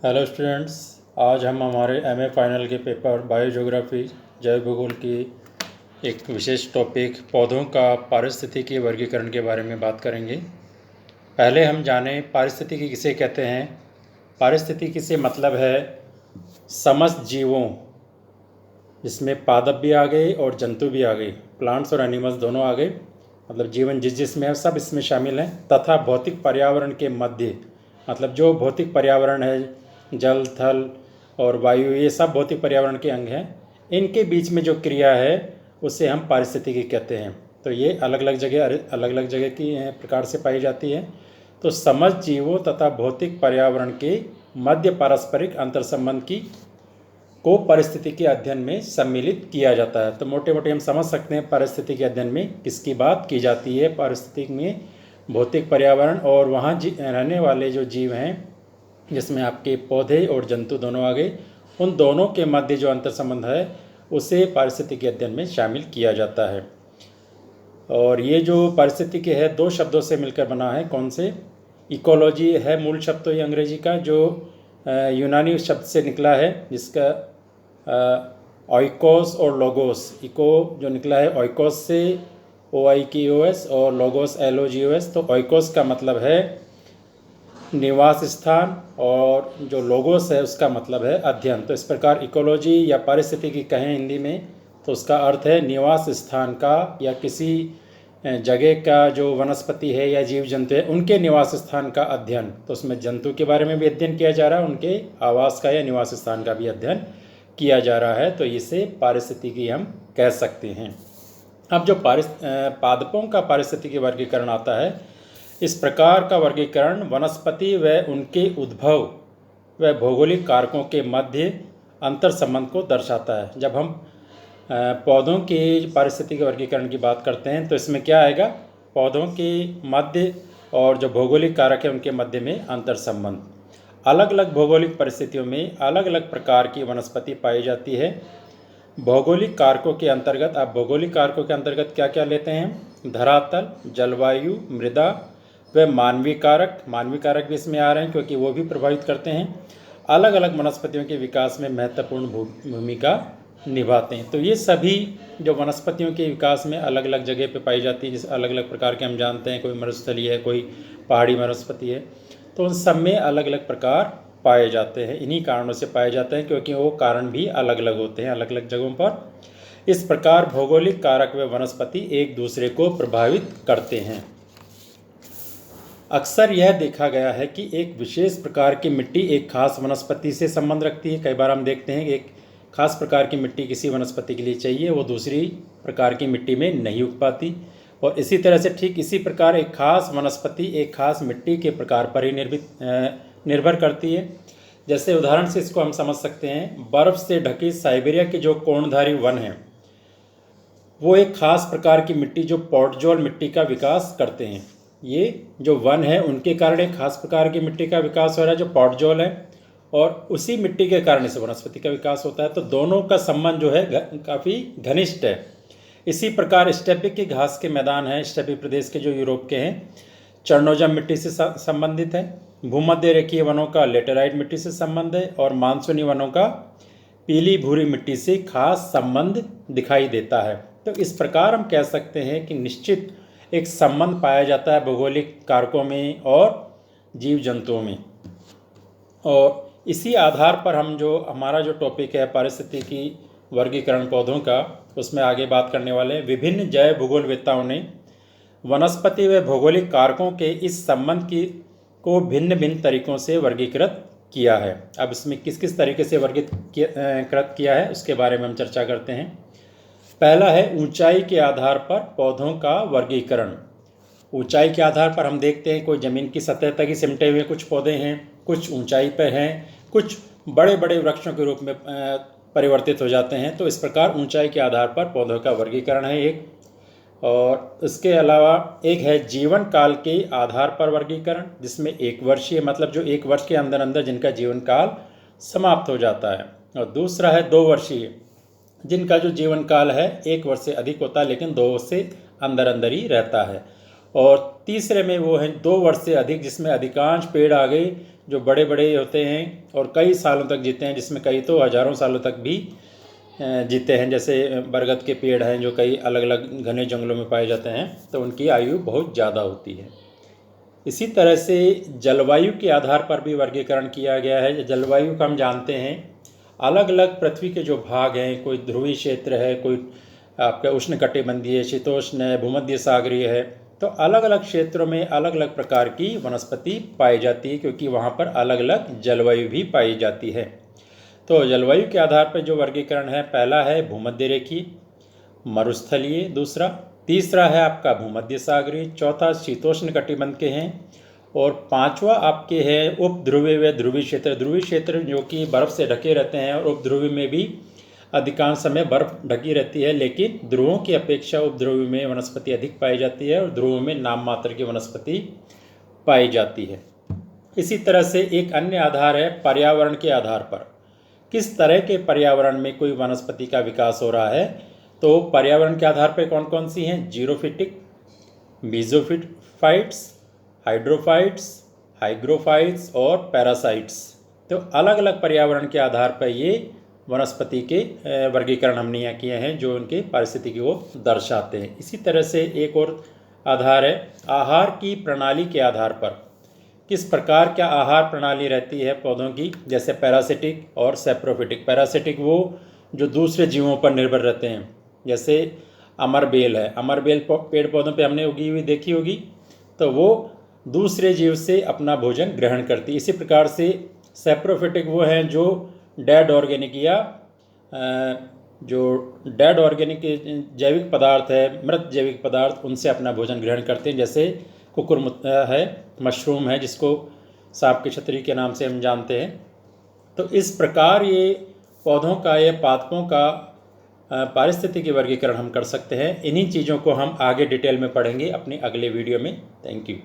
Hello students, आज हम हमारे एमए फाइनल के पेपर बायोज्योग्राफी जैव भूगोल की एक विशेष टॉपिक पौधों का पारिस्थितिकी वर्गीकरण के बारे में बात करेंगे। पहले हम जानें पारिस्थितिकी किसे कहते हैं। पारिस्थितिकी से मतलब है समस्त जीवों, जिसमें पादप भी आ गए और जंतु भी आ गए, प्लांट्स और एनिमल्स दोनों आ गए, मतलब जीवन जिसमें है सब इसमें शामिल हैं, तथा भौतिक पर्यावरण के मध्य, मतलब जो भौतिक पर्यावरण है, जल थल और वायु, ये सब भौतिक पर्यावरण के अंग हैं। इनके बीच में जो क्रिया है उसे हम पारिस्थितिकी कहते हैं। तो ये अलग अलग जगह की प्रकार से पाई जाती है। तो समस्त जीवों तथा भौतिक पर्यावरण के मध्य पारस्परिक अंतर संबंध की को परिस्थिति के अध्ययन में सम्मिलित किया जाता है। तो मोटे मोटे हम समझ सकते हैं परिस्थिति के अध्ययन में किसकी बात की जाती है। पारिस्थितिक में भौतिक पर्यावरण और वहाँ रहने वाले जो जीव हैं, जिसमें आपके पौधे और जंतु दोनों आ गए, उन दोनों के मध्य जो अंतर संबंध है उसे पारिस्थितिकी अध्ययन में शामिल किया जाता है। और ये जो पारिस्थितिकी है दो शब्दों से मिलकर बना है। कौन से? इकोलॉजी है मूल शब्द तो ये अंग्रेजी का, जो यूनानी शब्द से निकला है, जिसका ऑइकोस और लोगोस। इको जो निकला है ऑइकोस से, OIKOS, और लोगोस LOGOS। तो ऑइकोस का मतलब है निवास स्थान और जो लोगोस है उसका मतलब है अध्ययन। तो इस प्रकार इकोलॉजी या पारिस्थितिकी कहें हिंदी में तो उसका अर्थ है निवास स्थान का या किसी जगह का जो वनस्पति है या जीव जंतु है उनके निवास स्थान का अध्ययन। तो उसमें जंतु के बारे में भी अध्ययन किया जा रहा है, उनके आवास का या निवास स्थान का भी अध्ययन किया जा रहा है। तो इसे पारिस्थितिकी हम कह सकते हैं। अब जो पादपों का पारिस्थितिकी वर्गीकरण आता है, इस प्रकार का वर्गीकरण वनस्पति व उनके उद्भव व भौगोलिक कारकों के मध्य अंतर संबंध को दर्शाता है। जब हम पौधों के पारिस्थितिकी वर्गीकरण की बात करते हैं तो इसमें क्या आएगा? पौधों के मध्य और जो भौगोलिक कारक है उनके मध्य में अंतर संबंध। अलग अलग भौगोलिक परिस्थितियों में अलग अलग प्रकार की वनस्पति पाई जाती है। भौगोलिक कारकों के अंतर्गत, आप भौगोलिक कारकों के अंतर्गत क्या क्या लेते हैं? धरातल, जलवायु, मृदा व मानवीय कारक। मानवीय कारक भी इसमें आ रहे हैं क्योंकि वो भी प्रभावित करते हैं, अलग अलग वनस्पतियों के विकास में महत्वपूर्ण भूमिका निभाते हैं। तो ये सभी जो वनस्पतियों के विकास में अलग अलग जगह पे पाई जाती है, जैसे अलग अलग प्रकार के हम जानते हैं, कोई मरुस्थलीय है, कोई पहाड़ी वनस्पति है, तो उन सब में अलग अलग प्रकार पाए जाते हैं। इन्हीं कारणों से पाए जाते हैं क्योंकि वो कारण भी अलग अलग होते हैं अलग अलग जगहों पर। इस प्रकार भौगोलिक कारक व वनस्पति एक दूसरे को प्रभावित करते हैं। अक्सर यह देखा गया है कि एक विशेष प्रकार की मिट्टी एक खास वनस्पति से संबंध रखती है। कई बार हम देखते हैं कि एक खास प्रकार की मिट्टी किसी वनस्पति के लिए चाहिए, वो दूसरी प्रकार की मिट्टी में नहीं उग पाती। और इसी तरह से ठीक इसी प्रकार एक खास वनस्पति एक खास मिट्टी के प्रकार पर ही निर्भर करती है। जैसे उदाहरण से इसको हम समझ सकते हैं, बर्फ़ से ढकी साइबेरिया के जो कोणधारी वन हैं वो एक खास प्रकार की मिट्टी जो पॉटजोल मिट्टी का विकास करते हैं। ये जो वन है उनके कारण एक खास प्रकार की मिट्टी का विकास हो रहा है जो पॉटजोल है, और उसी मिट्टी के कारण इस वनस्पति का विकास होता है। तो दोनों का संबंध जो है काफ़ी घनिष्ठ है। इसी प्रकार स्टेपी की घास के मैदान हैं, स्टेपी प्रदेश के जो यूरोप के हैं, चरणोजम मिट्टी से संबंधित है। भूमध्य रेखीय वनों का लेटेराइट मिट्टी से संबंध है, और मानसूनी वनों का पीली भूरी मिट्टी से खास संबंध दिखाई देता है। तो इस प्रकार हम कह सकते हैं कि निश्चित एक संबंध पाया जाता है भौगोलिक कारकों में और जीव जंतुओं में। और इसी आधार पर हम जो हमारा जो टॉपिक है पारिस्थितिकी वर्गीकरण पौधों का, उसमें आगे बात करने वाले हैं। विभिन्न जैव भूगोलवेत्ताओं ने वनस्पति व भौगोलिक कारकों के इस संबंध को भिन्न भिन्न तरीकों से वर्गीकृत किया है। अब इसमें किस किस तरीके से वर्गीकृत किया है उसके बारे में हम चर्चा करते हैं। पहला है ऊंचाई के आधार पर पौधों का वर्गीकरण। ऊंचाई के आधार पर हम देखते हैं कोई ज़मीन की सतह तक ही सिमटे हुए कुछ पौधे हैं, कुछ ऊंचाई पर हैं, कुछ बड़े बड़े वृक्षों के रूप में परिवर्तित हो जाते हैं। तो इस प्रकार ऊंचाई के आधार पर पौधों का वर्गीकरण है एक। और इसके अलावा एक है जीवन काल के आधार पर वर्गीकरण, जिसमें एक वर्षीय, मतलब जो एक वर्ष के अंदर अंदर जिनका जीवन काल समाप्त हो जाता है। और दूसरा है 2 वर्षीय, जिनका जो जीवन काल है 1 वर्ष से अधिक होता है लेकिन 2 वर्ष से अंदर अंदर ही रहता है। और तीसरे में वो हैं 2 वर्ष से अधिक, जिसमें अधिकांश पेड़ आ गए जो बड़े बड़े होते हैं और कई सालों तक जीते हैं, जिसमें कई तो हज़ारों सालों तक भी जीते हैं। जैसे बरगद के पेड़ हैं जो कई अलग अलग घने जंगलों में पाए जाते हैं, तो उनकी आयु बहुत ज़्यादा होती है। इसी तरह से जलवायु के आधार पर भी वर्गीकरण किया गया है। जलवायु का हम जानते हैं अलग अलग पृथ्वी के जो भाग हैं, कोई ध्रुवीय क्षेत्र है, कोई आपका उष्णकटिबंधीय, शीतोष्ण है, भूमध्य सागरीय है, तो अलग अलग क्षेत्रों में अलग अलग प्रकार की वनस्पति पाई जाती है, क्योंकि वहाँ पर अलग अलग जलवायु भी पाई जाती है। तो जलवायु के आधार पर जो वर्गीकरण है, पहला है भूमध्य रेखीय, मरुस्थलीय दूसरा, तीसरा है आपका भूमध्य सागरीय, चौथा शीतोष्ण कटिबंध के हैं, और पांचवा आपके है उपध्रुवीय व ध्रुवीय क्षेत्र। ध्रुवीय क्षेत्र जो कि बर्फ़ से ढके रहते हैं, और उपध्रुवीय में भी अधिकांश समय बर्फ़ ढकी रहती है, लेकिन ध्रुवों की अपेक्षा उपध्रुवीय में वनस्पति अधिक पाई जाती है और ध्रुवों में नाम मात्र की वनस्पति पाई जाती है। इसी तरह से एक अन्य आधार है पर्यावरण के आधार पर, किस तरह के पर्यावरण में कोई वनस्पति का विकास हो रहा है। तो पर्यावरण के आधार पर कौन कौन सी हैं? जीरोफिटिक, मेसोफाइट्स, हाइड्रोफाइट्स, हाइग्रोफाइट्स और पैरासाइट्स। तो अलग अलग पर्यावरण के आधार पर ये वनस्पति के वर्गीकरण हमने यहाँ किए हैं, जो उनके पारिस्थितिकी को दर्शाते हैं। इसी तरह से एक और आधार है आहार की प्रणाली के आधार पर, किस प्रकार क्या आहार प्रणाली रहती है पौधों की। जैसे पैरासिटिक और सैप्रोफिटिक। पैरासिटिक वो जो दूसरे जीवों पर निर्भर रहते हैं, जैसे अमरबेल है, अमरबेल पेड़ पौधों पे हमने उगी हुई देखी होगी, तो वो दूसरे जीव से अपना भोजन ग्रहण करती है। इसी प्रकार से सैप्रोफिटिक वो हैं जो डेड ऑर्गेनिक या जो डेड ऑर्गेनिक जैविक पदार्थ है, मृत जैविक पदार्थ, उनसे अपना भोजन ग्रहण करते हैं। जैसे कुकुरमुत्ता है, मशरूम है, जिसको सांप की छतरी के नाम से हम जानते हैं। तो इस प्रकार ये पौधों का, ये पादपों का पारिस्थितिकी वर्गीकरण हम कर सकते हैं। इन्हीं चीज़ों को हम आगे डिटेल में पढ़ेंगे अपने अगले वीडियो में। Thank you.